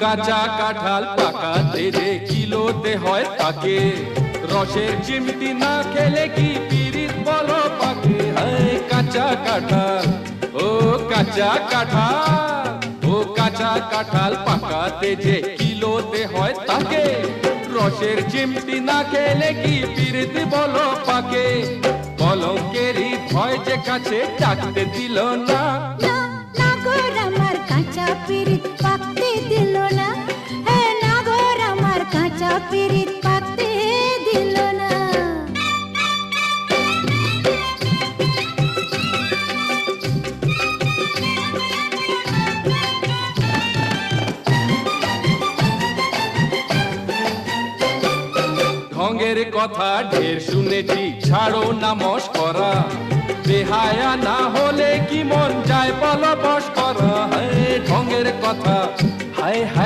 কাঁচা কাঁঠাল পাকাতে যে কিলোতে হয় তাকে, রসের চিমটি না খেলে কি পিরিত বলো পাকে। হায় কাঁচা কাঁঠাল, ও কাঁচা কাঁঠাল, ও কাঁচা কাঁঠাল পাকাতে যে কিলোতে হয় তাকে, রসের চিমটি না খেলে কি পিরিত বলো পাকে। কলঙ্কেরই ভয় যে কাছে ডাকতে দিল না, নাগর আমার কাঁচা পিরিত পাকতে দিল না, হ্যাঁ নাগর আমার কাঁচা পিরিত পাকতে দিল না। ঢঙের কথা ঢের শুনেছি, ছাড়ো না মশকরা, বেহায়া না হলে কি মন যায় বলো বস করা। হায় ঢঙের কথা, হায় হায়